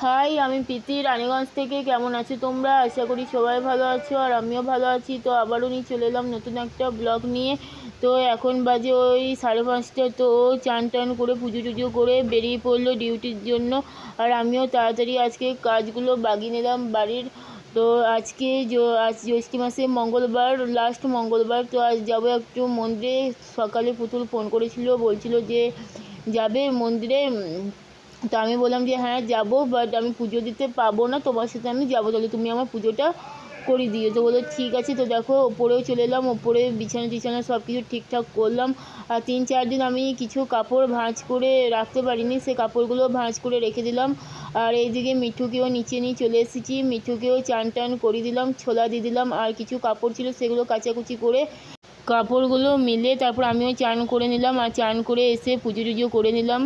High, আমি প্রীতি রানীগঞ্জ থেকে। কেমন আছো তোমরা? আশা করি সবাই ভালো আছো আর আমিও ভালো আছি। তো আবারও নিয়ে চলে এলাম নতুন একটা ব্লগ নিয়ে। তো এখন বাজে ওই 5:30। তো চান টান করে পুজো টুজো করে বেরিয়ে পড়লো ডিউটির জন্য। আর আমিও তাড়াতাড়ি আজকে কাজগুলো বাগিয়ে নিলাম বাড়ির। তো আজকে আজ জ্যৈষ্ঠী মাসে মঙ্গলবার, লাস্ট মঙ্গলবার। তো আজ যাবো একটু মন্দিরে। সকালে পুতুল ফোন করেছিল, বলছিল যে যাবে মন্দিরে। তো আমি বললাম যে হ্যাঁ যাবো, বাট আমি পুজো দিতে পাবো না, তোমার সাথে আমি যাবো, তাহলে তুমি আমার পুজোটা করে দিও। তো বলো ঠিক আছে। তো দেখো ওপরেও চলে এলাম, ওপরে বিছানা টিছানা সব কিছু ঠিকঠাক করলাম। আর 3-4 দিন আমি কিছু কাপড় ভাঁজ করে রাখতে পারিনি, সে কাপড়গুলো ভাঁজ করে রেখে দিলাম। আর এইদিকে মিঠুকেও নিচে নিয়ে চলে এসেছি, মিঠুকেও চান টান করে দিলাম, ছোলা দিয়ে দিলাম। আর কিছু কাপড় ছিল সেগুলো কাচাকুচি করে কাপড়গুলো মিলে তারপর আমিও চান করে নিলাম। আর চান করে এসে পুজো টুজো করে নিলাম।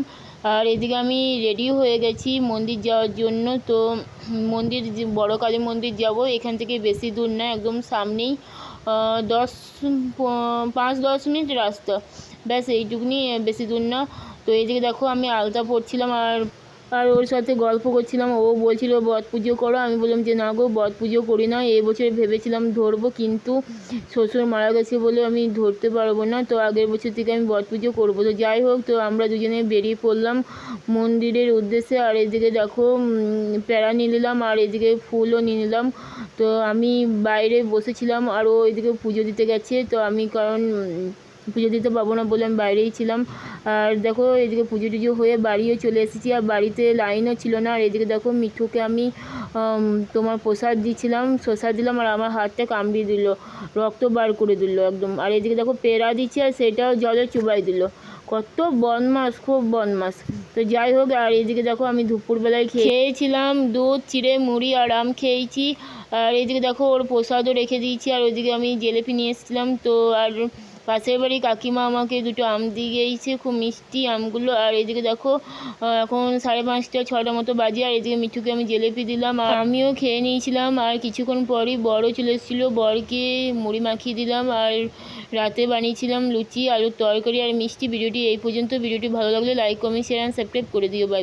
আর এদিকে আমি রেডি হয়ে গেছি মন্দির যাওয়ার জন্য। তো মন্দির, বড় কালী মন্দির যাব, এখান থেকে বেশি দূর না, একদম সামনেই, 5-10 মিনিট রাস্তা, ব্যাস এইটুকুনি, বেশি দূর না। তো এইদিকে দেখো আমি আলতা পড়ছিলাম আর ওর সাথে গল্প করছিলাম। ও বলছিল বট পুজো করো, আমি বললাম যে না গো, বট পুজো করি না। এবছর ভেবেছিলাম ধরবো, কিন্তু শ্বশুর মারা গেছে বলে আমি ধরতে পারবো না। তো আগের বছর থেকে আমি বট পুজো করবো। তো যাই হোক, তো আমরা দুজনে বেরিয়ে পড়লাম মন্দিরের উদ্দেশ্যে। আর এদিকে দেখো প্যারা নিয়ে নিলাম আর এদিকে ফুলও নিয়ে নিলাম। তো আমি বাইরে বসেছিলাম আর ও এদিকে পুজো দিতে গেছে। তো আমি কারণ পুজো দিতে পারবো না বলে আমি বাইরেই ছিলাম। আর দেখো এদিকে পুজো টুজো হয়ে বাড়িও চলে এসেছি, আর বাড়িতে লাইনও ছিল না। আর এদিকে দেখো মিঠুকে আমি তোমার প্রসাদ দিয়েছিলাম, প্রসাদ দিলাম, আর আমার হাতটা কামড়িয়ে দিল, রক্ত বার করে দিল একদম। আর এদিকে দেখো পেড়া দিচ্ছে আর সেটাও জলে চুবাই দিল। কত বদমাস, খুব বদমাস। তো যাই হোক, আর এদিকে দেখো আমি দুপুরবেলায় খেয়েছিলাম দুধ চিড়ে মুড়ি আর আম খেয়েছি। আর এদিকে দেখো ওর প্রসাদও রেখে দিয়েছি। আর ওইদিকে আমি জিলেপি নিয়ে এসেছিলাম। তো আর পাশের বাড়ি কাকিমা আমাকে দুটো আম দিয়ে গিয়েছে, খুব মিষ্টি আমগুলো। আর এদিকে দেখো এখন 5:30-6টা মতো বাজে। আর এদিকে মিঠুকে আমি জিলেপি দিলাম আর আমিও খেয়ে নিয়েছিলাম। আর কিছুক্ষণ পরই বরও চলে এসেছিলো, বরকে মুড়ি মাখিয়ে দিলাম। আর রাতে বানিয়েছিলাম লুচি, আলুর তরকারি আর মিষ্টি। ভিডিওটি এই পর্যন্ত। ভিডিওটি ভালো লাগলে like comment share and subscribe করে দিও। বাই।